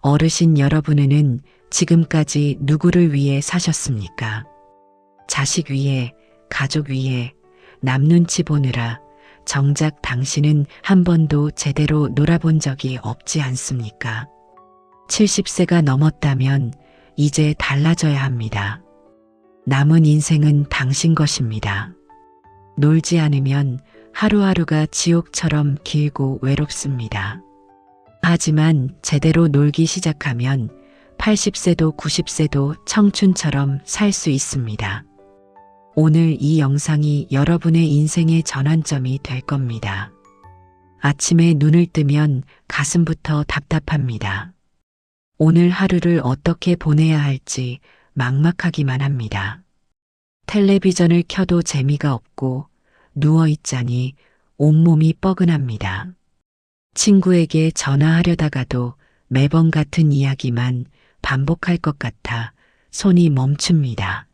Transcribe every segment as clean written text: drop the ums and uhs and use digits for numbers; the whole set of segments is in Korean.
어르신 여러분은 지금까지 누구를 위해 사셨습니까? 자식 위해, 가족 위해, 남 눈치 보느라 정작 당신은 한 번도 제대로 놀아본 적이 없지 않습니까? 70세가 넘었다면 이제 달라져야 합니다. 남은 인생은 당신 것입니다. 놀지 않으면 하루하루가 지옥처럼 길고 외롭습니다. 하지만 제대로 놀기 시작하면 80세도 90세도 청춘처럼 살 수 있습니다. 오늘 이 영상이 여러분의 인생의 전환점이 될 겁니다. 아침에 눈을 뜨면 가슴부터 답답합니다. 오늘 하루를 어떻게 보내야 할지 막막하기만 합니다. 텔레비전을 켜도 재미가 없고 누워있자니 온몸이 뻐근합니다. 친구에게 전화하려다가도 매번 같은 이야기만 반복할 것 같아 손이 멈춥니다.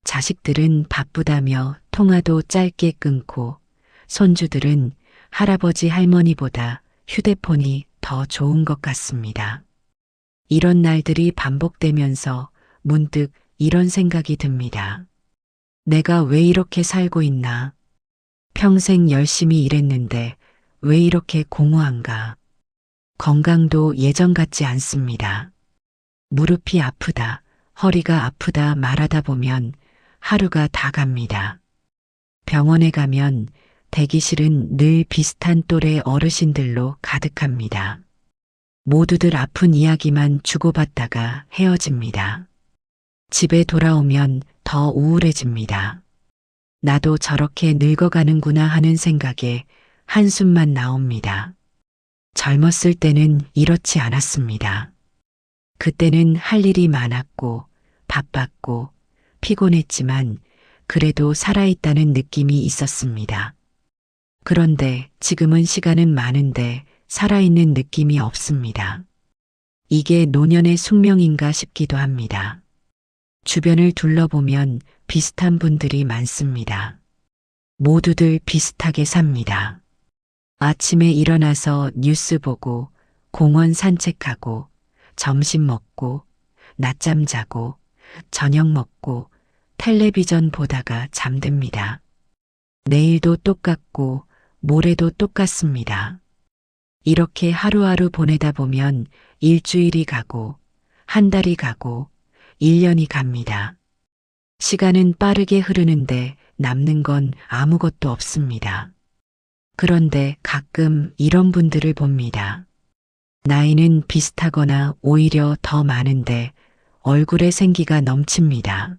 자식들은 바쁘다며 통화도 짧게 끊고 손주들은 할아버지 할머니보다 휴대폰이 더 좋은 것 같습니다. 이런 날들이 반복되면서 문득 이런 생각이 듭니다. 내가 왜 이렇게 살고 있나? 평생 열심히 일했는데 왜 이렇게 공허한가? 건강도 예전 같지 않습니다. 무릎이 아프다, 허리가 아프다 말하다 보면 하루가 다 갑니다. 병원에 가면 대기실은 늘 비슷한 또래 어르신들로 가득합니다. 모두들 아픈 이야기만 주고받다가 헤어집니다. 집에 돌아오면 더 우울해집니다. 나도 저렇게 늙어가는구나 하는 생각에 한숨만 나옵니다. 젊었을 때는 이렇지 않았습니다. 그때는 할 일이 많았고 바빴고 피곤했지만 그래도 살아있다는 느낌이 있었습니다. 그런데 지금은 시간은 많은데 살아있는 느낌이 없습니다. 이게 노년의 숙명인가 싶기도 합니다. 주변을 둘러보면 비슷한 분들이 많습니다. 모두들 비슷하게 삽니다. 아침에 일어나서 뉴스 보고 공원 산책하고 점심 먹고 낮잠 자고 저녁 먹고 텔레비전 보다가 잠듭니다. 내일도 똑같고 모레도 똑같습니다. 이렇게 하루하루 보내다 보면 일주일이 가고 한 달이 가고 1년이 갑니다. 시간은 빠르게 흐르는데 남는 건 아무것도 없습니다. 그런데 가끔 이런 분들을 봅니다. 나이는 비슷하거나 오히려 더 많은데 얼굴에 생기가 넘칩니다.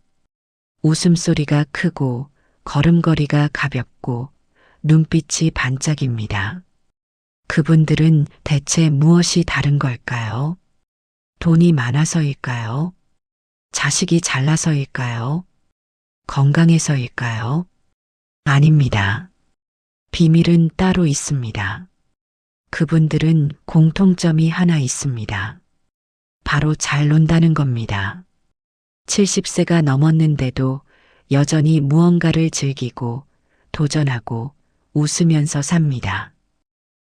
웃음소리가 크고 걸음걸이가 가볍고 눈빛이 반짝입니다. 그분들은 대체 무엇이 다른 걸까요? 돈이 많아서일까요? 자식이 잘나서일까요? 건강해서일까요? 아닙니다. 비밀은 따로 있습니다. 그분들은 공통점이 하나 있습니다. 바로 잘 논다는 겁니다. 70세가 넘었는데도 여전히 무언가를 즐기고 도전하고 웃으면서 삽니다.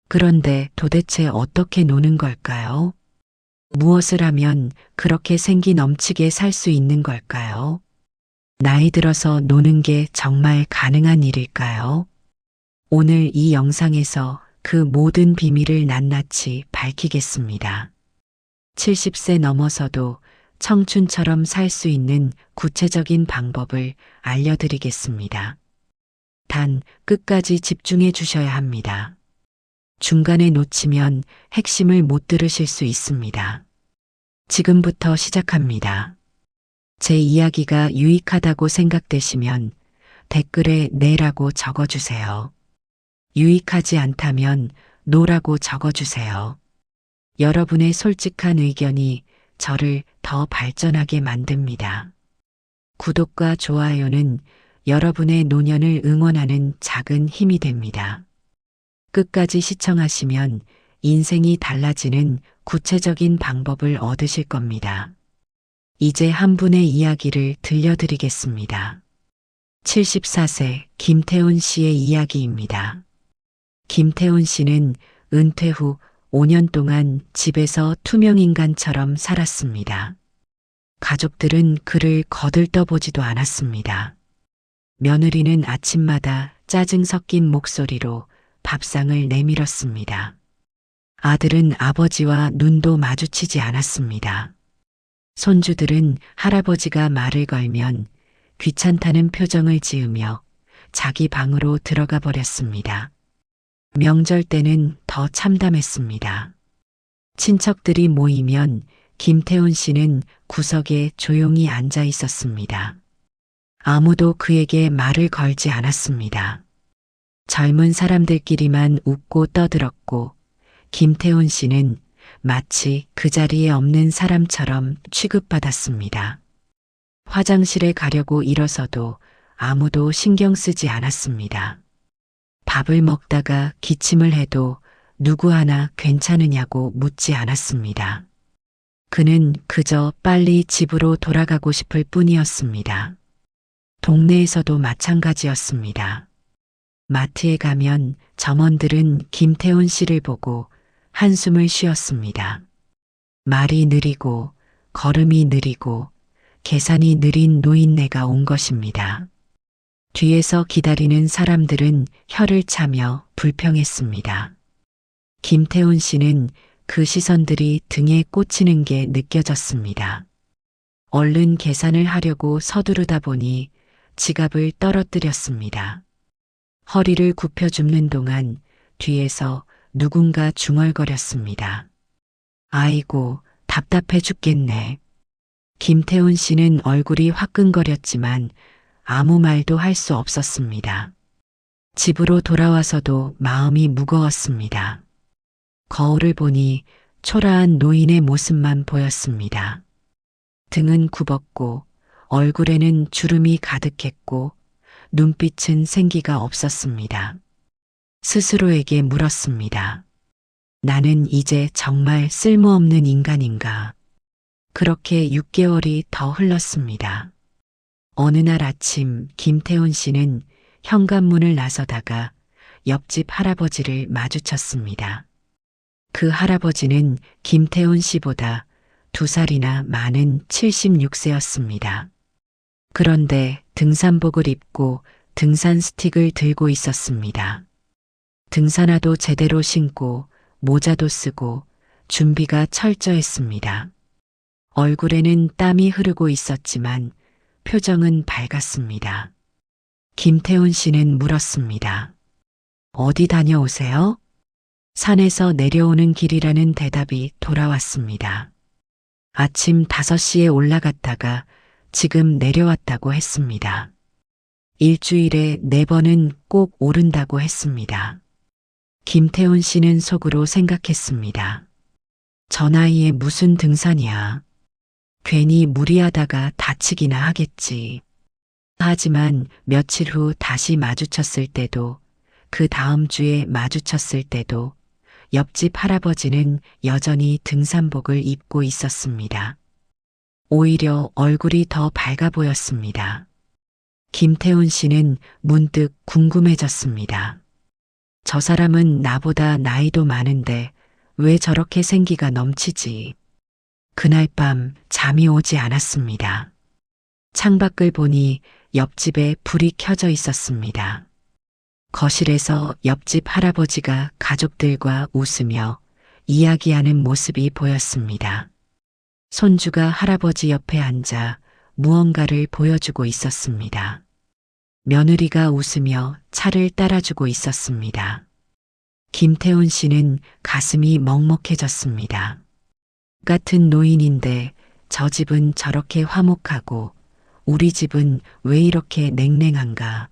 그런데 도대체 어떻게 노는 걸까요? 무엇을 하면 그렇게 생기 넘치게 살 수 있는 걸까요? 나이 들어서 노는 게 정말 가능한 일일까요? 오늘 이 영상에서 그 모든 비밀을 낱낱이 밝히겠습니다. 70세 넘어서도 청춘처럼 살 수 있는 구체적인 방법을 알려드리겠습니다. 단, 끝까지 집중해 주셔야 합니다. 중간에 놓치면 핵심을 못 들으실 수 있습니다. 지금부터 시작합니다. 제 이야기가 유익하다고 생각되시면 댓글에 네라고 적어주세요. 유익하지 않다면 노라고 적어주세요. 여러분의 솔직한 의견이 저를 더 발전하게 만듭니다. 구독과 좋아요는 여러분의 노년을 응원하는 작은 힘이 됩니다. 끝까지 시청하시면 인생이 달라지는 구체적인 방법을 얻으실 겁니다. 이제 한 분의 이야기를 들려드리겠습니다. 74세 김태훈 씨의 이야기입니다. 김태훈 씨는 은퇴 후 5년 동안 집에서 투명인간처럼 살았습니다. 가족들은 그를 거들떠보지도 않았습니다. 며느리는 아침마다 짜증 섞인 목소리로 밥상을 내밀었습니다. 아들은 아버지와 눈도 마주치지 않았습니다. 손주들은 할아버지가 말을 걸면 귀찮다는 표정을 지으며 자기 방으로 들어가 버렸습니다. 명절 때는 더 참담했습니다. 친척들이 모이면 김태훈 씨는 구석에 조용히 앉아 있었습니다. 아무도 그에게 말을 걸지 않았습니다. 젊은 사람들끼리만 웃고 떠들었고 김태훈 씨는 마치 그 자리에 없는 사람처럼 취급받았습니다. 화장실에 가려고 일어서도 아무도 신경 쓰지 않았습니다. 밥을 먹다가 기침을 해도 누구 하나 괜찮으냐고 묻지 않았습니다. 그는 그저 빨리 집으로 돌아가고 싶을 뿐이었습니다. 동네에서도 마찬가지였습니다. 마트에 가면 점원들은 김태훈 씨를 보고 한숨을 쉬었습니다. 말이 느리고 걸음이 느리고 계산이 느린 노인네가 온 것입니다. 뒤에서 기다리는 사람들은 혀를 차며 불평했습니다. 김태훈 씨는 그 시선들이 등에 꽂히는 게 느껴졌습니다. 얼른 계산을 하려고 서두르다 보니 지갑을 떨어뜨렸습니다. 허리를 굽혀 줍는 동안 뒤에서 누군가 중얼거렸습니다. 아이고, 답답해 죽겠네. 김태훈 씨는 얼굴이 화끈거렸지만 아무 말도 할 수 없었습니다. 집으로 돌아와서도 마음이 무거웠습니다. 거울을 보니 초라한 노인의 모습만 보였습니다. 등은 굽었고 얼굴에는 주름이 가득했고 눈빛은 생기가 없었습니다. 스스로에게 물었습니다. 나는 이제 정말 쓸모없는 인간인가? 그렇게 6개월이 더 흘렀습니다. 어느 날 아침 김태훈 씨는 현관문을 나서다가 옆집 할아버지를 마주쳤습니다. 그 할아버지는 김태훈 씨보다 2살이나 많은 76세였습니다. 그런데 등산복을 입고 등산 스틱을 들고 있었습니다. 등산화도 제대로 신고 모자도 쓰고 준비가 철저했습니다. 얼굴에는 땀이 흐르고 있었지만 표정은 밝았습니다. 김태훈 씨는 물었습니다. 어디 다녀오세요? 산에서 내려오는 길이라는 대답이 돌아왔습니다. 아침 5시에 올라갔다가 지금 내려왔다고 했습니다. 일주일에 4번은 꼭 오른다고 했습니다. 김태훈 씨는 속으로 생각했습니다. 저 나이에 무슨 등산이야. 괜히 무리하다가 다치기나 하겠지. 하지만 며칠 후 다시 마주쳤을 때도 그 다음 주에 마주쳤을 때도 옆집 할아버지는 여전히 등산복을 입고 있었습니다. 오히려 얼굴이 더 밝아 보였습니다. 김태훈 씨는 문득 궁금해졌습니다. 저 사람은 나보다 나이도 많은데 왜 저렇게 생기가 넘치지? 그날 밤 잠이 오지 않았습니다. 창밖을 보니 옆집에 불이 켜져 있었습니다. 거실에서 옆집 할아버지가 가족들과 웃으며 이야기하는 모습이 보였습니다. 손주가 할아버지 옆에 앉아 무언가를 보여주고 있었습니다. 며느리가 웃으며 차를 따라주고 있었습니다. 김태훈 씨는 가슴이 먹먹해졌습니다. 같은 노인인데 저 집은 저렇게 화목하고 우리 집은 왜 이렇게 냉랭한가.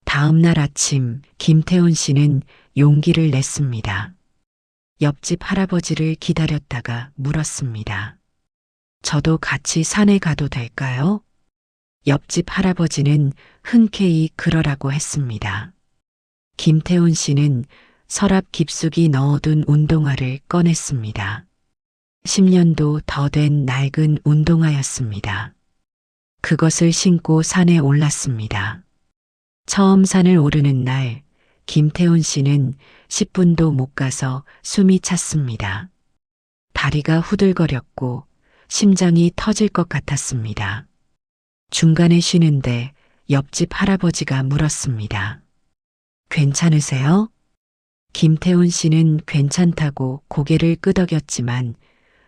다음 날 아침 김태훈 씨는 용기를 냈습니다. 옆집 할아버지를 기다렸다가 물었습니다. 저도 같이 산에 가도 될까요? 옆집 할아버지는 흔쾌히 그러라고 했습니다. 김태훈 씨는 서랍 깊숙이 넣어둔 운동화를 꺼냈습니다. 10년도 더 된 낡은 운동화였습니다. 그것을 신고 산에 올랐습니다. 처음 산을 오르는 날 김태훈 씨는 10분도 못 가서 숨이 찼습니다. 다리가 후들거렸고 심장이 터질 것 같았습니다. 중간에 쉬는데 옆집 할아버지가 물었습니다. 괜찮으세요? 김태훈 씨는 괜찮다고 고개를 끄덕였지만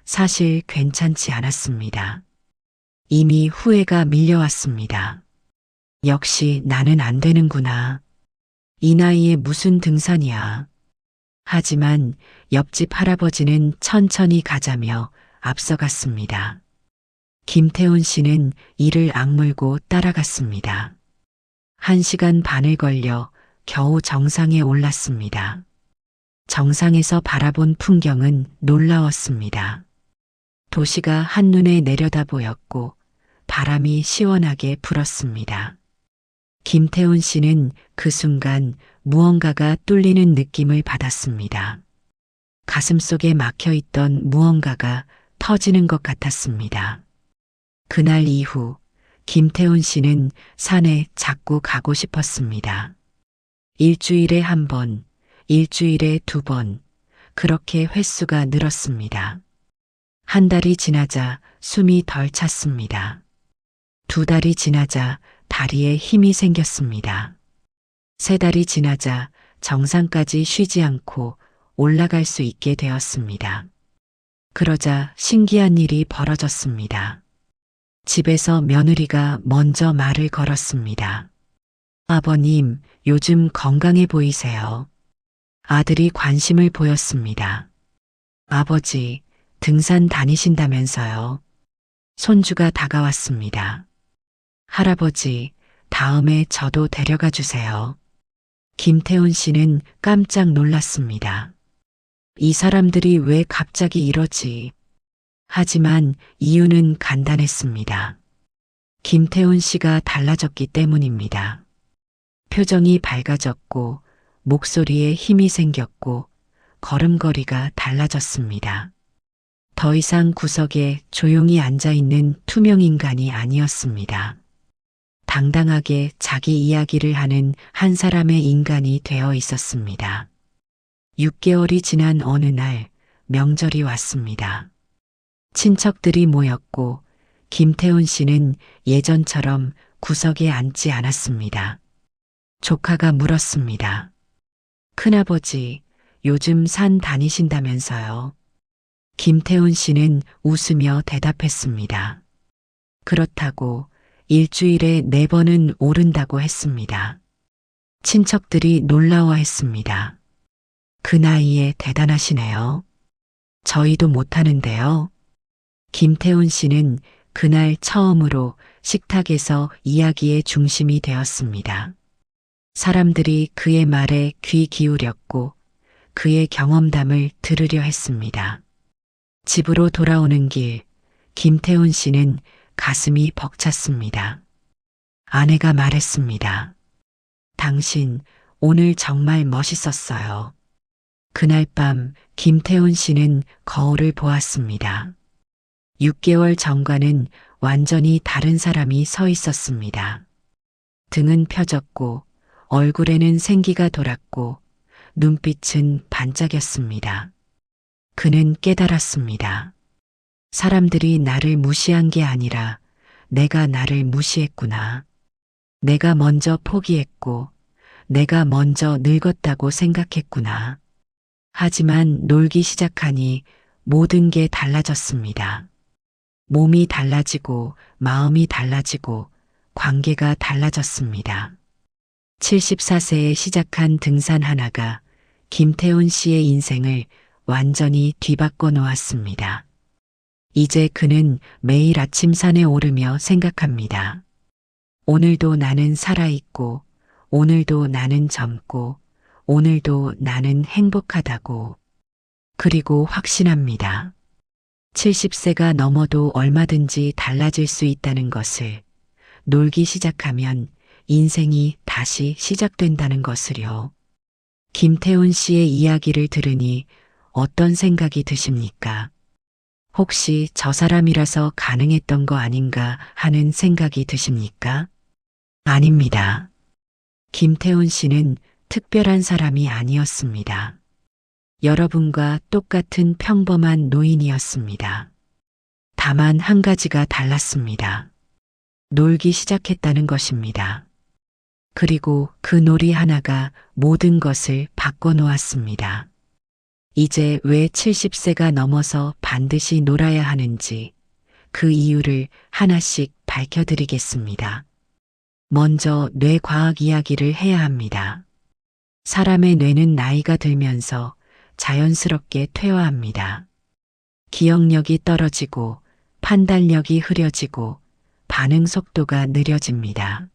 사실 괜찮지 않았습니다. 이미 후회가 밀려왔습니다. 역시 나는 안 되는구나. 이 나이에 무슨 등산이야. 하지만 옆집 할아버지는 천천히 가자며 앞서갔습니다. 김태훈 씨는 이를 악물고 따라갔습니다. 1시간 반을 걸려 겨우 정상에 올랐습니다. 정상에서 바라본 풍경은 놀라웠습니다. 도시가 한눈에 내려다 보였고 바람이 시원하게 불었습니다. 김태훈 씨는 그 순간 무언가가 뚫리는 느낌을 받았습니다. 가슴속에 막혀있던 무언가가 터지는 것 같았습니다. 그날 이후 김태훈 씨는 산에 자꾸 가고 싶었습니다. 일주일에 1번, 일주일에 2번, 그렇게 횟수가 늘었습니다. 1달이 지나자 숨이 덜 찼습니다. 2달이 지나자 다리에 힘이 생겼습니다. 3달이 지나자 정상까지 쉬지 않고 올라갈 수 있게 되었습니다. 그러자 신기한 일이 벌어졌습니다. 집에서 며느리가 먼저 말을 걸었습니다. 아버님, 요즘 건강해 보이세요. 아들이 관심을 보였습니다. 아버지, 등산 다니신다면서요. 손주가 다가왔습니다. 할아버지, 다음에 저도 데려가 주세요. 김태훈 씨는 깜짝 놀랐습니다. 이 사람들이 왜 갑자기 이러지? 하지만 이유는 간단했습니다. 김태훈 씨가 달라졌기 때문입니다. 표정이 밝아졌고 목소리에 힘이 생겼고 걸음걸이가 달라졌습니다. 더 이상 구석에 조용히 앉아있는 투명 인간이 아니었습니다. 당당하게 자기 이야기를 하는 한 사람의 인간이 되어 있었습니다. 6개월이 지난 어느 날 명절이 왔습니다. 친척들이 모였고 김태훈 씨는 예전처럼 구석에 앉지 않았습니다. 조카가 물었습니다. 큰아버지, 요즘 산 다니신다면서요. 김태훈 씨는 웃으며 대답했습니다. 그렇다고 일주일에 4번은 오른다고 했습니다. 친척들이 놀라워했습니다. 그 나이에 대단하시네요. 저희도 못하는데요. 김태훈 씨는 그날 처음으로 식탁에서 이야기의 중심이 되었습니다. 사람들이 그의 말에 귀 기울였고 그의 경험담을 들으려 했습니다. 집으로 돌아오는 길, 김태훈 씨는 가슴이 벅찼습니다. 아내가 말했습니다. 당신 오늘 정말 멋있었어요. 그날 밤 김태훈 씨는 거울을 보았습니다. 6개월 전과는 완전히 다른 사람이 서 있었습니다. 등은 펴졌고 얼굴에는 생기가 돌았고 눈빛은 반짝였습니다. 그는 깨달았습니다. 사람들이 나를 무시한 게 아니라 내가 나를 무시했구나. 내가 먼저 포기했고 내가 먼저 늙었다고 생각했구나. 하지만 놀기 시작하니 모든 게 달라졌습니다. 몸이 달라지고 마음이 달라지고 관계가 달라졌습니다. 74세에 시작한 등산 하나가 김태훈 씨의 인생을 완전히 뒤바꿔 놓았습니다. 이제 그는 매일 아침 산에 오르며 생각합니다. 오늘도 나는 살아있고, 오늘도 나는 젊고, 오늘도 나는 행복하다고. 그리고 확신합니다. 70세가 넘어도 얼마든지 달라질 수 있다는 것을, 놀기 시작하면 인생이 다시 시작된다는 것을요. 김태훈 씨의 이야기를 들으니 어떤 생각이 드십니까? 혹시 저 사람이라서 가능했던 거 아닌가 하는 생각이 드십니까? 아닙니다. 김태훈 씨는 특별한 사람이 아니었습니다. 여러분과 똑같은 평범한 노인이었습니다. 다만 한 가지가 달랐습니다. 놀기 시작했다는 것입니다. 그리고 그 놀이 하나가 모든 것을 바꿔놓았습니다. 이제 왜 70세가 넘어서 반드시 놀아야 하는지 그 이유를 하나씩 밝혀드리겠습니다. 먼저 뇌과학 이야기를 해야 합니다. 사람의 뇌는 나이가 들면서 자연스럽게 퇴화합니다. 기억력이 떨어지고 판단력이 흐려지고 반응 속도가 느려집니다.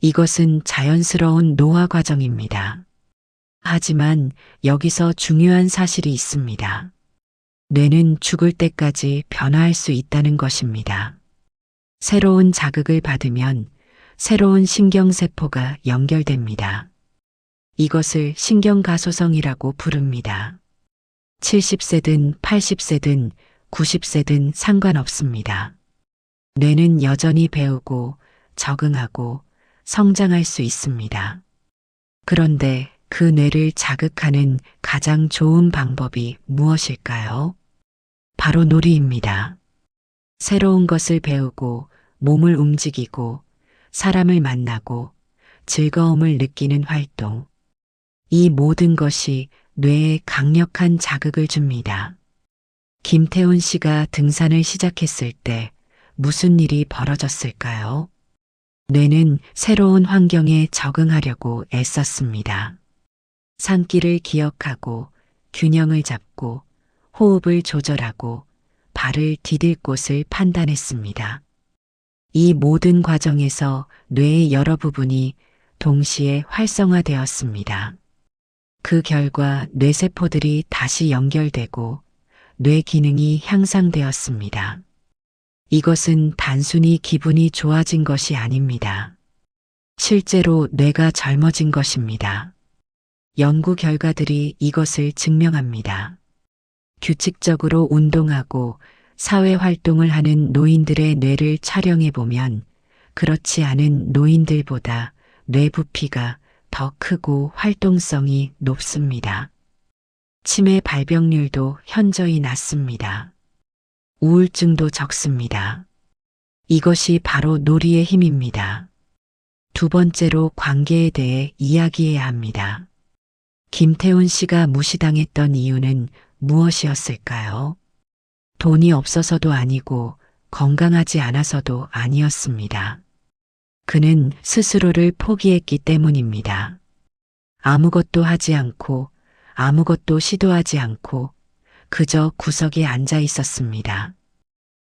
이것은 자연스러운 노화 과정입니다. 하지만 여기서 중요한 사실이 있습니다. 뇌는 죽을 때까지 변화할 수 있다는 것입니다. 새로운 자극을 받으면 새로운 신경세포가 연결됩니다. 이것을 신경가소성이라고 부릅니다. 70세든 80세든 90세든 상관없습니다. 뇌는 여전히 배우고 적응하고 성장할 수 있습니다. 그런데 그 뇌를 자극하는 가장 좋은 방법이 무엇일까요? 바로 놀이입니다. 새로운 것을 배우고 몸을 움직이고 사람을 만나고 즐거움을 느끼는 활동. 이 모든 것이 뇌에 강력한 자극을 줍니다. 김태훈 씨가 등산을 시작했을 때 무슨 일이 벌어졌을까요? 뇌는 새로운 환경에 적응하려고 애썼습니다. 산길을 기억하고 균형을 잡고 호흡을 조절하고 발을 디딜 곳을 판단했습니다. 이 모든 과정에서 뇌의 여러 부분이 동시에 활성화되었습니다. 그 결과 뇌세포들이 다시 연결되고 뇌 기능이 향상되었습니다. 이것은 단순히 기분이 좋아진 것이 아닙니다. 실제로 뇌가 젊어진 것입니다. 연구 결과들이 이것을 증명합니다. 규칙적으로 운동하고 사회 활동을 하는 노인들의 뇌를 촬영해 보면 그렇지 않은 노인들보다 뇌 부피가 더 크고 활동성이 높습니다. 치매 발병률도 현저히 낮습니다. 우울증도 적습니다. 이것이 바로 놀이의 힘입니다. 두 번째로 관계에 대해 이야기해야 합니다. 김태훈 씨가 무시당했던 이유는 무엇이었을까요? 돈이 없어서도 아니고 건강하지 않아서도 아니었습니다. 그는 스스로를 포기했기 때문입니다. 아무것도 하지 않고 아무것도 시도하지 않고 그저 구석에 앉아 있었습니다.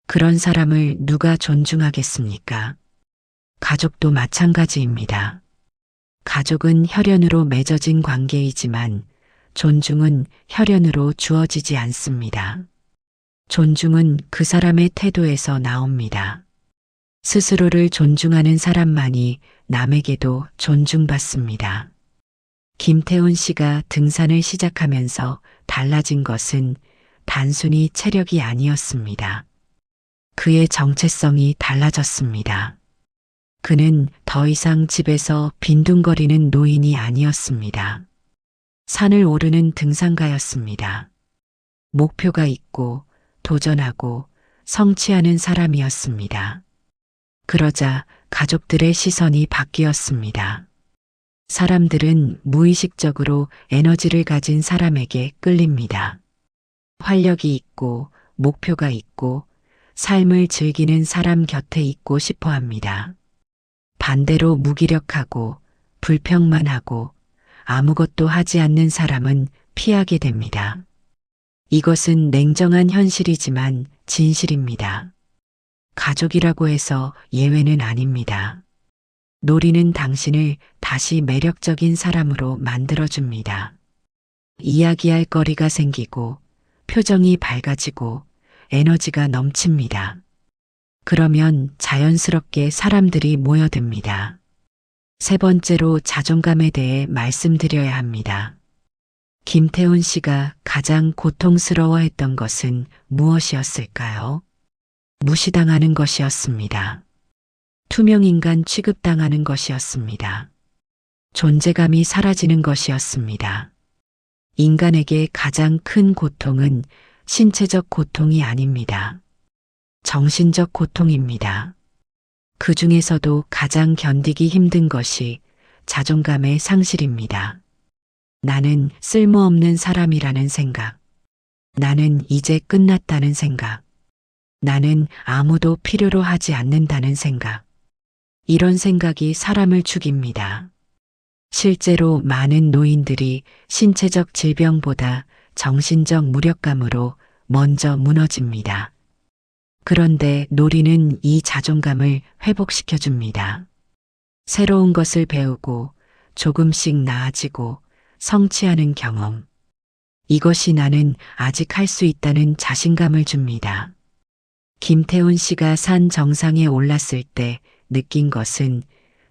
그런 사람을 누가 존중하겠습니까? 가족도 마찬가지입니다. 가족은 혈연으로 맺어진 관계이지만 존중은 혈연으로 주어지지 않습니다. 존중은 그 사람의 태도에서 나옵니다. 스스로를 존중하는 사람만이 남에게도 존중받습니다. 김태훈 씨가 등산을 시작하면서 달라진 것은 단순히 체력이 아니었습니다. 그의 정체성이 달라졌습니다. 그는 더 이상 집에서 빈둥거리는 노인이 아니었습니다. 산을 오르는 등산가였습니다. 목표가 있고 도전하고 성취하는 사람이었습니다. 그러자 가족들의 시선이 바뀌었습니다. 사람들은 무의식적으로 에너지를 가진 사람에게 끌립니다. 활력이 있고 목표가 있고 삶을 즐기는 사람 곁에 있고 싶어 합니다. 반대로 무기력하고 불평만 하고 아무것도 하지 않는 사람은 피하게 됩니다. 이것은 냉정한 현실이지만 진실입니다. 가족이라고 해서 예외는 아닙니다. 놀이는 당신을 다시 매력적인 사람으로 만들어줍니다. 이야기할 거리가 생기고 표정이 밝아지고 에너지가 넘칩니다. 그러면 자연스럽게 사람들이 모여듭니다. 세 번째로 자존감에 대해 말씀드려야 합니다. 김태훈 씨가 가장 고통스러워했던 것은 무엇이었을까요? 무시당하는 것이었습니다. 투명인간 취급당하는 것이었습니다. 존재감이 사라지는 것이었습니다. 인간에게 가장 큰 고통은 신체적 고통이 아닙니다. 정신적 고통입니다. 그 중에서도 가장 견디기 힘든 것이 자존감의 상실입니다. 나는 쓸모없는 사람이라는 생각. 나는 이제 끝났다는 생각. 나는 아무도 필요로 하지 않는다는 생각. 이런 생각이 사람을 죽입니다. 실제로 많은 노인들이 신체적 질병보다 정신적 무력감으로 먼저 무너집니다. 그런데 놀이는 이 자존감을 회복시켜 줍니다. 새로운 것을 배우고 조금씩 나아지고 성취하는 경험. 이것이 나는 아직 할 수 있다는 자신감을 줍니다. 김태훈 씨가 산 정상에 올랐을 때 느낀 것은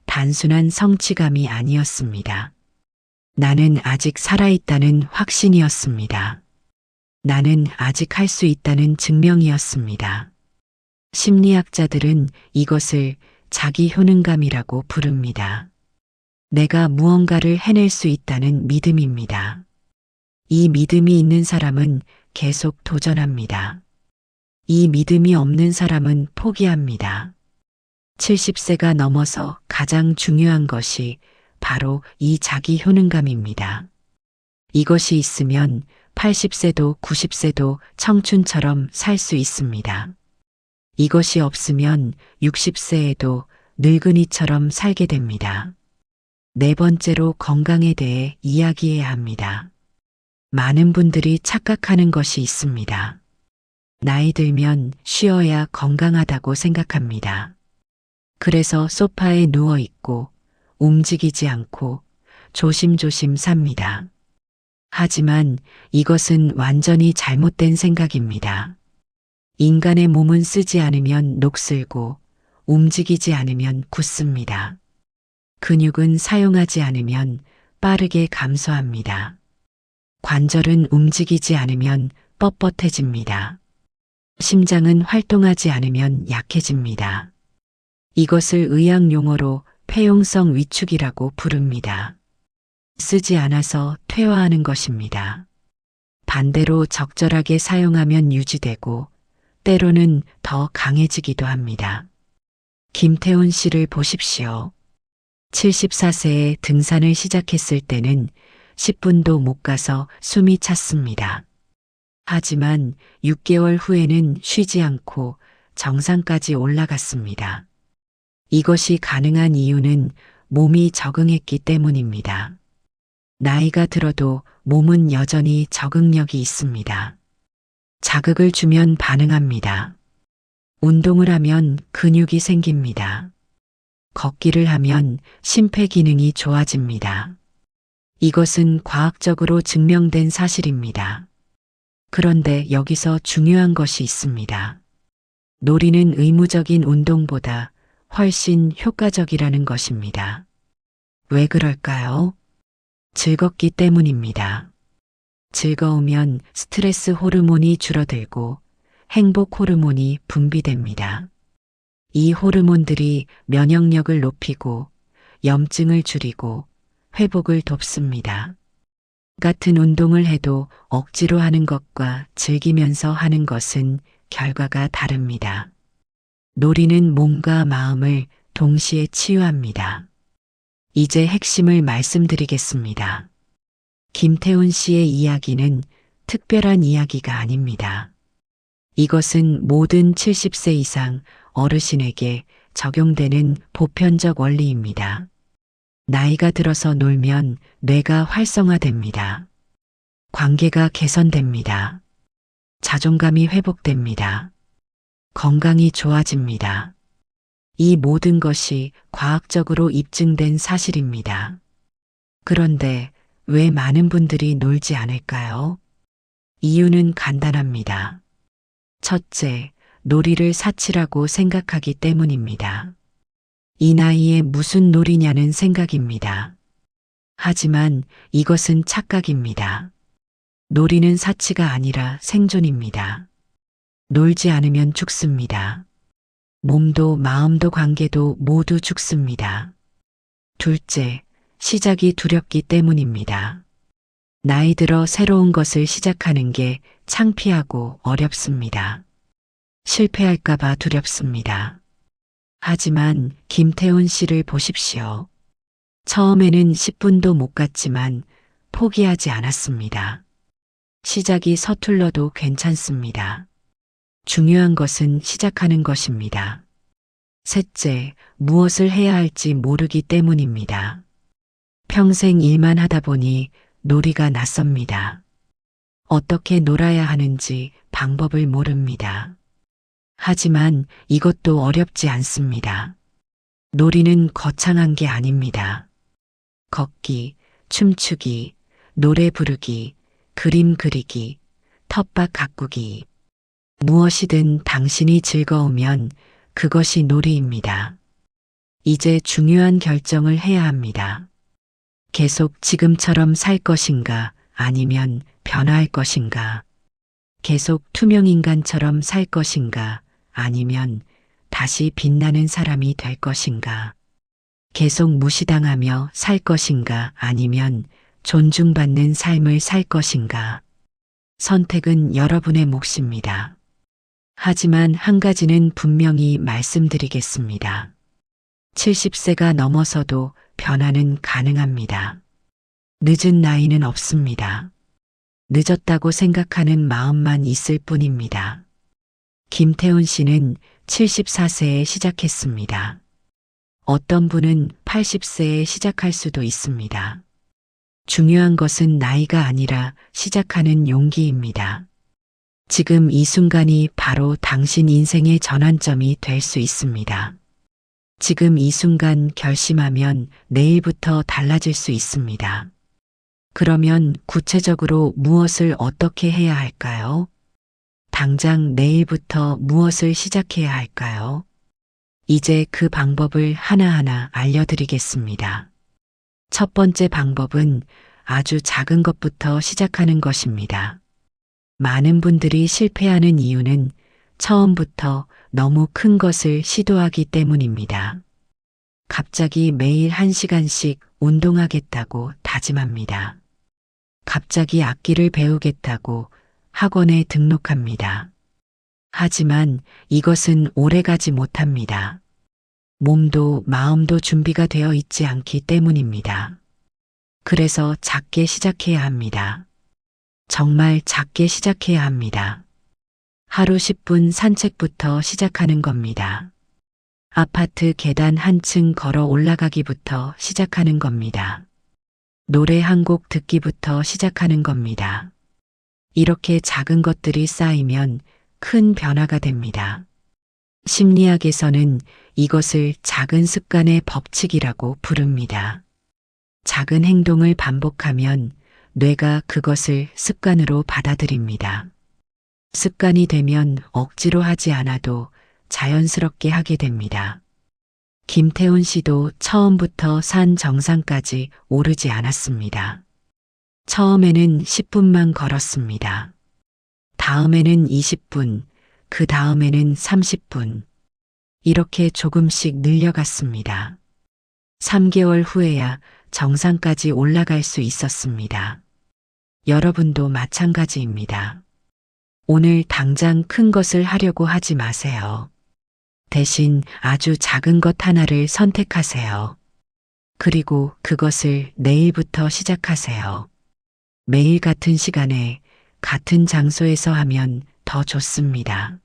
단순한 성취감이 아니었습니다. 나는 아직 살아있다는 확신이었습니다. 나는 아직 할 수 있다는 증명이었습니다. 심리학자들은 이것을 자기 효능감이라고 부릅니다. 내가 무언가를 해낼 수 있다는 믿음입니다. 이 믿음이 있는 사람은 계속 도전합니다. 이 믿음이 없는 사람은 포기합니다. 70세가 넘어서 가장 중요한 것이 바로 이 자기 효능감입니다. 이것이 있으면 80세도 90세도 청춘처럼 살 수 있습니다. 이것이 없으면 60세에도 늙은이처럼 살게 됩니다. 네 번째로 건강에 대해 이야기해야 합니다. 많은 분들이 착각하는 것이 있습니다. 나이 들면 쉬어야 건강하다고 생각합니다. 그래서 소파에 누워 있고 움직이지 않고 조심조심 삽니다. 하지만 이것은 완전히 잘못된 생각입니다. 인간의 몸은 쓰지 않으면 녹슬고 움직이지 않으면 굳습니다. 근육은 사용하지 않으면 빠르게 감소합니다. 관절은 움직이지 않으면 뻣뻣해집니다. 심장은 활동하지 않으면 약해집니다. 이것을 의학 용어로 폐용성 위축이라고 부릅니다. 쓰지 않아서 퇴화하는 것입니다. 반대로 적절하게 사용하면 유지되고 때로는 더 강해지기도 합니다. 김태훈 씨를 보십시오. 74세에 등산을 시작했을 때는 10분도 못 가서 숨이 찼습니다. 하지만 6개월 후에는 쉬지 않고 정상까지 올라갔습니다. 이것이 가능한 이유는 몸이 적응했기 때문입니다. 나이가 들어도 몸은 여전히 적응력이 있습니다. 자극을 주면 반응합니다. 운동을 하면 근육이 생깁니다. 걷기를 하면 심폐 기능이 좋아집니다. 이것은 과학적으로 증명된 사실입니다. 그런데 여기서 중요한 것이 있습니다. 놀이는 의무적인 운동보다 훨씬 효과적이라는 것입니다. 왜 그럴까요? 즐겁기 때문입니다. 즐거우면 스트레스 호르몬이 줄어들고 행복 호르몬이 분비됩니다. 이 호르몬들이 면역력을 높이고 염증을 줄이고 회복을 돕습니다. 같은 운동을 해도 억지로 하는 것과 즐기면서 하는 것은 결과가 다릅니다. 놀이는 몸과 마음을 동시에 치유합니다. 이제 핵심을 말씀드리겠습니다. 김태훈 씨의 이야기는 특별한 이야기가 아닙니다. 이것은 모든 70세 이상 어르신에게 적용되는 보편적 원리입니다. 나이가 들어서 놀면 뇌가 활성화됩니다. 관계가 개선됩니다. 자존감이 회복됩니다. 건강이 좋아집니다. 이 모든 것이 과학적으로 입증된 사실입니다. 그런데 왜 많은 분들이 놀지 않을까요? 이유는 간단합니다. 첫째, 놀이를 사치라고 생각하기 때문입니다. 이 나이에 무슨 놀이냐는 생각입니다. 하지만 이것은 착각입니다. 놀이는 사치가 아니라 생존입니다. 놀지 않으면 죽습니다. 몸도 마음도 관계도 모두 죽습니다. 둘째, 시작이 두렵기 때문입니다. 나이 들어 새로운 것을 시작하는 게 창피하고 어렵습니다. 실패할까봐 두렵습니다. 하지만 김태훈 씨를 보십시오. 처음에는 10분도 못 갔지만 포기하지 않았습니다. 시작이 서툴러도 괜찮습니다. 중요한 것은 시작하는 것입니다. 셋째, 무엇을 해야 할지 모르기 때문입니다. 평생 일만 하다 보니 놀이가 낯섭니다. 어떻게 놀아야 하는지 방법을 모릅니다. 하지만 이것도 어렵지 않습니다. 놀이는 거창한 게 아닙니다. 걷기, 춤추기, 노래 부르기, 그림 그리기, 텃밭 가꾸기. 무엇이든 당신이 즐거우면 그것이 놀이입니다. 이제 중요한 결정을 해야 합니다. 계속 지금처럼 살 것인가 아니면 변화할 것인가. 계속 투명인간처럼 살 것인가 아니면 다시 빛나는 사람이 될 것인가. 계속 무시당하며 살 것인가 아니면 존중받는 삶을 살 것인가. 선택은 여러분의 몫입니다. 하지만 한 가지는 분명히 말씀드리겠습니다. 70세가 넘어서도 변화는 가능합니다. 늦은 나이는 없습니다. 늦었다고 생각하는 마음만 있을 뿐입니다. 김태훈 씨는 74세에 시작했습니다. 어떤 분은 80세에 시작할 수도 있습니다. 중요한 것은 나이가 아니라 시작하는 용기입니다. 지금 이 순간이 바로 당신 인생의 전환점이 될 수 있습니다. 지금 이 순간 결심하면 내일부터 달라질 수 있습니다. 그러면 구체적으로 무엇을 어떻게 해야 할까요? 당장 내일부터 무엇을 시작해야 할까요? 이제 그 방법을 하나하나 알려드리겠습니다. 첫 번째 방법은 아주 작은 것부터 시작하는 것입니다. 많은 분들이 실패하는 이유는 처음부터 너무 큰 것을 시도하기 때문입니다. 갑자기 매일 1시간씩 운동하겠다고 다짐합니다. 갑자기 악기를 배우겠다고 학원에 등록합니다. 하지만 이것은 오래가지 못합니다. 몸도 마음도 준비가 되어 있지 않기 때문입니다. 그래서 작게 시작해야 합니다. 정말 작게 시작해야 합니다. 하루 10분 산책부터 시작하는 겁니다. 아파트 계단 한층 걸어 올라가기부터 시작하는 겁니다. 노래 한 곡 듣기부터 시작하는 겁니다. 이렇게 작은 것들이 쌓이면 큰 변화가 됩니다. 심리학에서는 이것을 작은 습관의 법칙이라고 부릅니다. 작은 행동을 반복하면 뇌가 그것을 습관으로 받아들입니다. 습관이 되면 억지로 하지 않아도 자연스럽게 하게 됩니다. 김태훈 씨도 처음부터 산 정상까지 오르지 않았습니다. 처음에는 10분만 걸었습니다. 다음에는 20분, 그 다음에는 30분. 이렇게 조금씩 늘려갔습니다. 3개월 후에야 정상까지 올라갈 수 있었습니다. 여러분도 마찬가지입니다. 오늘 당장 큰 것을 하려고 하지 마세요. 대신 아주 작은 것 하나를 선택하세요. 그리고 그것을 내일부터 시작하세요. 매일 같은 시간에 같은 장소에서 하면 더 좋습니다.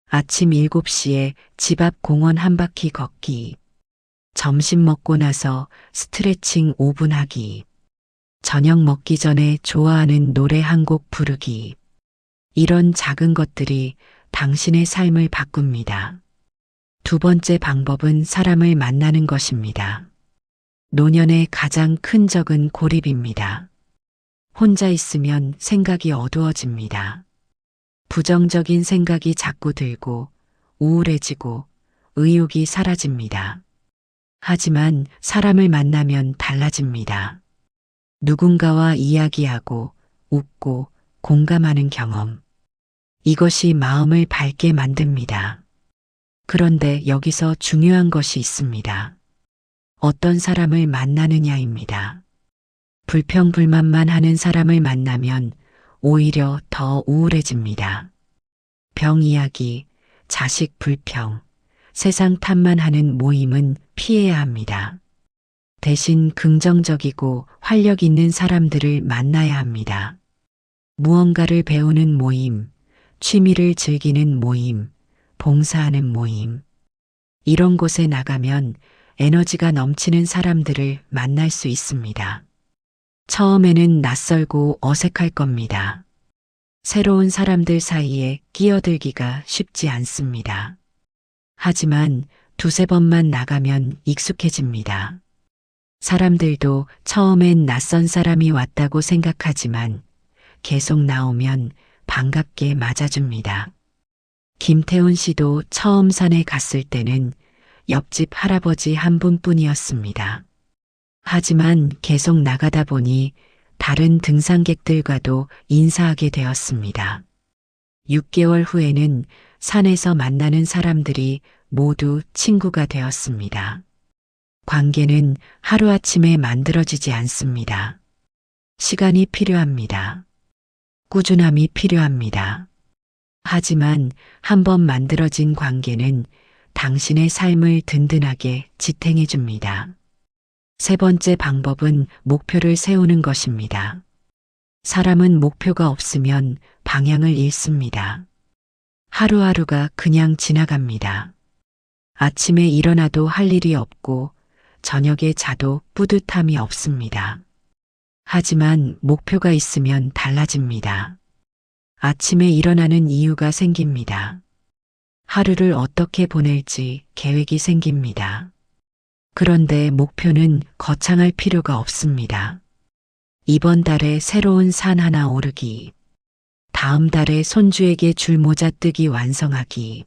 아침 7시에 집 앞 공원 한 바퀴 걷기. 점심 먹고 나서 스트레칭 5분 하기. 저녁 먹기 전에 좋아하는 노래 한 곡 부르기. 이런 작은 것들이 당신의 삶을 바꿉니다. 두 번째 방법은 사람을 만나는 것입니다. 노년의 가장 큰 적은 고립입니다. 혼자 있으면 생각이 어두워집니다. 부정적인 생각이 자꾸 들고 우울해지고 의욕이 사라집니다. 하지만 사람을 만나면 달라집니다. 누군가와 이야기하고 웃고 공감하는 경험. 이것이 마음을 밝게 만듭니다. 그런데 여기서 중요한 것이 있습니다. 어떤 사람을 만나느냐입니다. 불평불만만 하는 사람을 만나면 오히려 더 우울해집니다. 병 이야기, 자식 불평, 세상 탓만 하는 모임은 피해야 합니다. 대신 긍정적이고 활력 있는 사람들을 만나야 합니다. 무언가를 배우는 모임, 취미를 즐기는 모임, 봉사하는 모임. 이런 곳에 나가면 에너지가 넘치는 사람들을 만날 수 있습니다. 처음에는 낯설고 어색할 겁니다. 새로운 사람들 사이에 끼어들기가 쉽지 않습니다. 하지만 두세 번만 나가면 익숙해집니다. 사람들도 처음엔 낯선 사람이 왔다고 생각하지만 계속 나오면 반갑게 맞아줍니다. 김태훈 씨도 처음 산에 갔을 때는 옆집 할아버지 한 분뿐이었습니다. 하지만 계속 나가다 보니 다른 등산객들과도 인사하게 되었습니다. 6개월 후에는 산에서 만나는 사람들이 모두 친구가 되었습니다. 관계는 하루아침에 만들어지지 않습니다. 시간이 필요합니다. 꾸준함이 필요합니다. 하지만 한번 만들어진 관계는 당신의 삶을 든든하게 지탱해 줍니다. 세 번째 방법은 목표를 세우는 것입니다. 사람은 목표가 없으면 방향을 잃습니다. 하루하루가 그냥 지나갑니다. 아침에 일어나도 할 일이 없고 저녁에 자도 뿌듯함이 없습니다. 하지만 목표가 있으면 달라집니다. 아침에 일어나는 이유가 생깁니다. 하루를 어떻게 보낼지 계획이 생깁니다. 그런데 목표는 거창할 필요가 없습니다. 이번 달에 새로운 산 하나 오르기, 다음 달에 손주에게 줄 모자 뜨기 완성하기,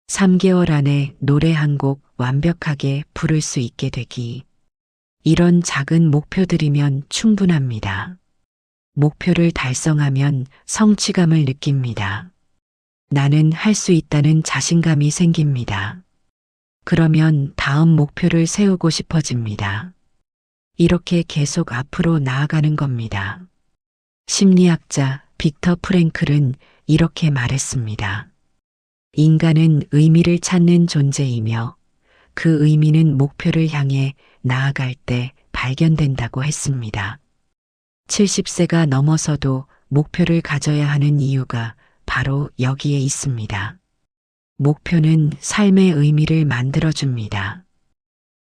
3개월 안에 노래 한 곡 완벽하게 부를 수 있게 되기. 이런 작은 목표들이면 충분합니다. 목표를 달성하면 성취감을 느낍니다. 나는 할 수 있다는 자신감이 생깁니다. 그러면 다음 목표를 세우고 싶어집니다. 이렇게 계속 앞으로 나아가는 겁니다. 심리학자 빅터 프랭클은 이렇게 말했습니다. 인간은 의미를 찾는 존재이며 그 의미는 목표를 향해 나아갈 때 발견된다고 했습니다. 70세가 넘어서도 목표를 가져야 하는 이유가 바로 여기에 있습니다. 목표는 삶의 의미를 만들어줍니다.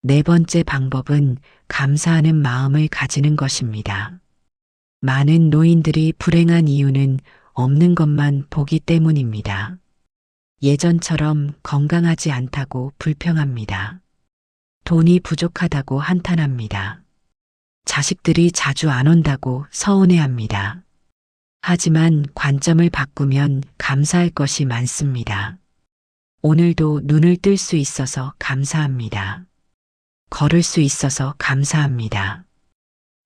네 번째 방법은 감사하는 마음을 가지는 것입니다. 많은 노인들이 불행한 이유는 없는 것만 보기 때문입니다. 예전처럼 건강하지 않다고 불평합니다. 돈이 부족하다고 한탄합니다. 자식들이 자주 안 온다고 서운해합니다. 하지만 관점을 바꾸면 감사할 것이 많습니다. 오늘도 눈을 뜰 수 있어서 감사합니다. 걸을 수 있어서 감사합니다.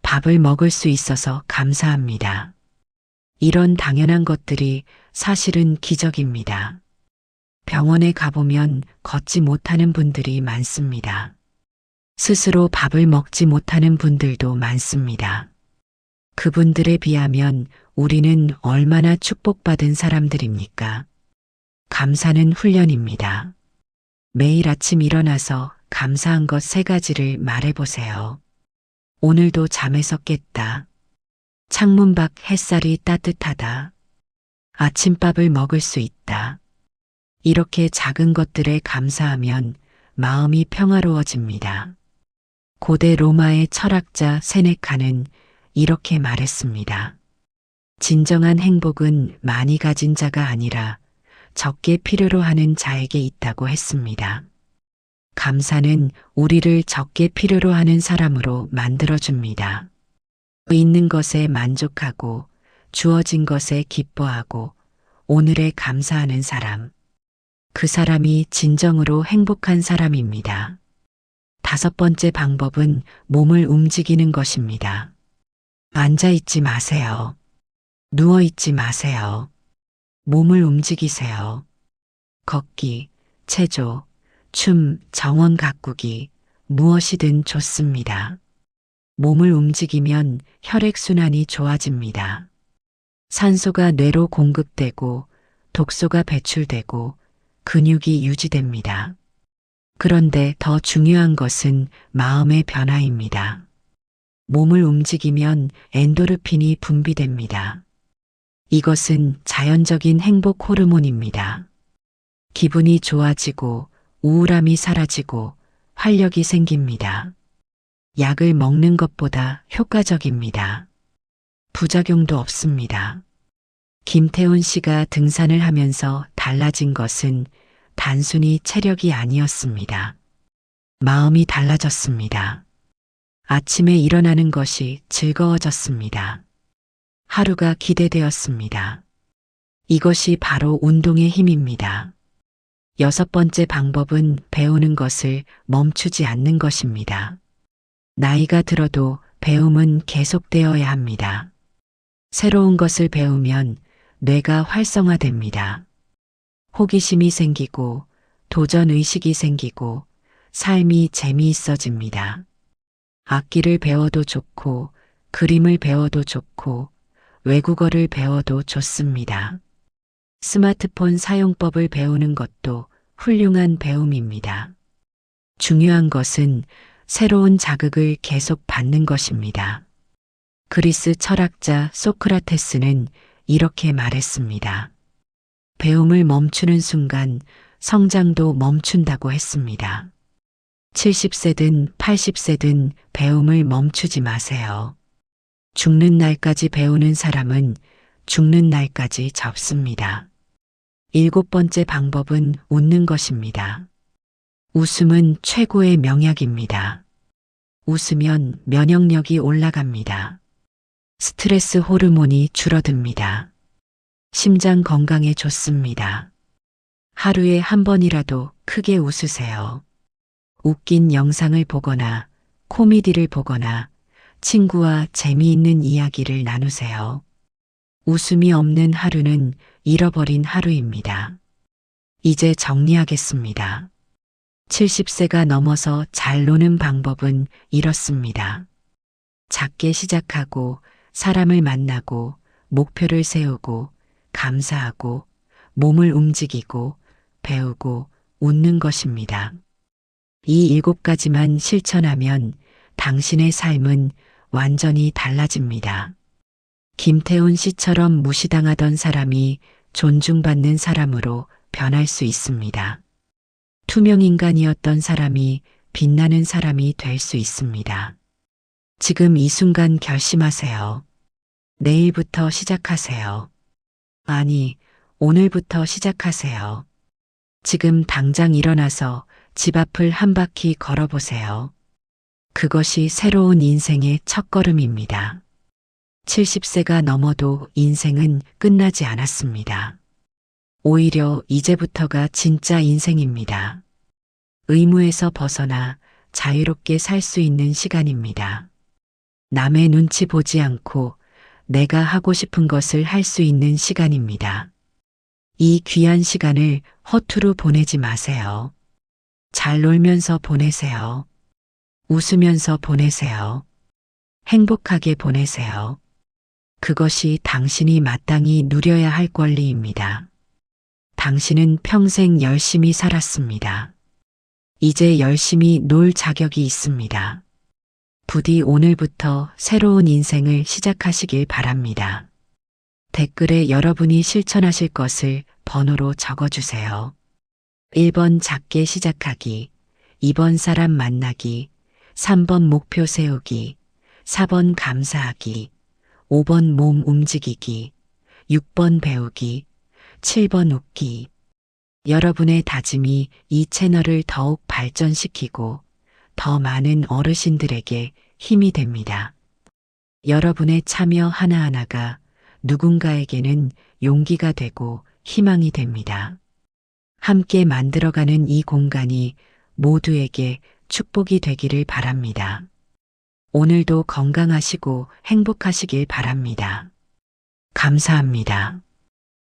밥을 먹을 수 있어서 감사합니다. 이런 당연한 것들이 사실은 기적입니다. 병원에 가보면 걷지 못하는 분들이 많습니다. 스스로 밥을 먹지 못하는 분들도 많습니다. 그분들에 비하면 우리는 얼마나 축복받은 사람들입니까? 감사는 훈련입니다. 매일 아침 일어나서 감사한 것 3가지를 말해보세요. 오늘도 잠에서 깼다. 창문 밖 햇살이 따뜻하다. 아침밥을 먹을 수 있다. 이렇게 작은 것들에 감사하면 마음이 평화로워집니다. 고대 로마의 철학자 세네카는 이렇게 말했습니다. 진정한 행복은 많이 가진 자가 아니라 적게 필요로 하는 자에게 있다고 했습니다. 감사는 우리를 적게 필요로 하는 사람으로 만들어줍니다. 있는 것에 만족하고 주어진 것에 기뻐하고 오늘에 감사하는 사람. 그 사람이 진정으로 행복한 사람입니다. 5번째 방법은 몸을 움직이는 것입니다. 앉아있지 마세요. 누워있지 마세요. 몸을 움직이세요. 걷기, 체조, 춤, 정원 가꾸기, 무엇이든 좋습니다. 몸을 움직이면 혈액순환이 좋아집니다. 산소가 뇌로 공급되고 독소가 배출되고 근육이 유지됩니다. 그런데 더 중요한 것은 마음의 변화입니다. 몸을 움직이면 엔도르핀이 분비됩니다. 이것은 자연적인 행복 호르몬입니다. 기분이 좋아지고 우울함이 사라지고 활력이 생깁니다. 약을 먹는 것보다 효과적입니다. 부작용도 없습니다. 김태훈 씨가 등산을 하면서 달라진 것은 단순히 체력이 아니었습니다. 마음이 달라졌습니다. 아침에 일어나는 것이 즐거워졌습니다. 하루가 기대되었습니다. 이것이 바로 운동의 힘입니다. 6번째 방법은 배우는 것을 멈추지 않는 것입니다. 나이가 들어도 배움은 계속되어야 합니다. 새로운 것을 배우면 뇌가 활성화됩니다. 호기심이 생기고 도전 의식이 생기고 삶이 재미있어집니다. 악기를 배워도 좋고 그림을 배워도 좋고 외국어를 배워도 좋습니다. 스마트폰 사용법을 배우는 것도 훌륭한 배움입니다. 중요한 것은 새로운 자극을 계속 받는 것입니다. 그리스 철학자 소크라테스는 이렇게 말했습니다. 배움을 멈추는 순간 성장도 멈춘다고 했습니다. 70세든 80세든 배움을 멈추지 마세요. 죽는 날까지 배우는 사람은 죽는 날까지 접습니다. 7번째 방법은 웃는 것입니다. 웃음은 최고의 명약입니다. 웃으면 면역력이 올라갑니다. 스트레스 호르몬이 줄어듭니다. 심장 건강에 좋습니다. 하루에 한 번이라도 크게 웃으세요. 웃긴 영상을 보거나 코미디를 보거나 친구와 재미있는 이야기를 나누세요. 웃음이 없는 하루는 잃어버린 하루입니다. 이제 정리하겠습니다. 70세가 넘어서 잘 노는 방법은 이렇습니다. 작게 시작하고 사람을 만나고 목표를 세우고 감사하고 몸을 움직이고 배우고 웃는 것입니다. 이 7가지만 실천하면 당신의 삶은 완전히 달라집니다. 김태훈 씨처럼 무시당하던 사람이 존중받는 사람으로 변할 수 있습니다. 투명인간이었던 사람이 빛나는 사람이 될 수 있습니다. 지금 이 순간 결심하세요. 내일부터 시작하세요. 아니, 오늘부터 시작하세요. 지금 당장 일어나서 집 앞을 한 바퀴 걸어보세요. 그것이 새로운 인생의 첫걸음입니다. 70세가 넘어도 인생은 끝나지 않았습니다. 오히려 이제부터가 진짜 인생입니다. 의무에서 벗어나 자유롭게 살 수 있는 시간입니다. 남의 눈치 보지 않고 내가 하고 싶은 것을 할 수 있는 시간입니다. 이 귀한 시간을 허투루 보내지 마세요. 잘 놀면서 보내세요. 웃으면서 보내세요. 행복하게 보내세요. 그것이 당신이 마땅히 누려야 할 권리입니다. 당신은 평생 열심히 살았습니다. 이제 열심히 놀 자격이 있습니다. 부디 오늘부터 새로운 인생을 시작하시길 바랍니다. 댓글에 여러분이 실천하실 것을 번호로 적어주세요. 1번 작게 시작하기, 2번 사람 만나기, 3번 목표 세우기, 4번 감사하기, 5번 몸 움직이기, 6번 배우기, 7번 웃기. 여러분의 다짐이 이 채널을 더욱 발전시키고 더 많은 어르신들에게 힘이 됩니다. 여러분의 참여 하나하나가 누군가에게는 용기가 되고 희망이 됩니다. 함께 만들어가는 이 공간이 모두에게 축복이 되기를 바랍니다. 오늘도 건강하시고 행복하시길 바랍니다. 감사합니다.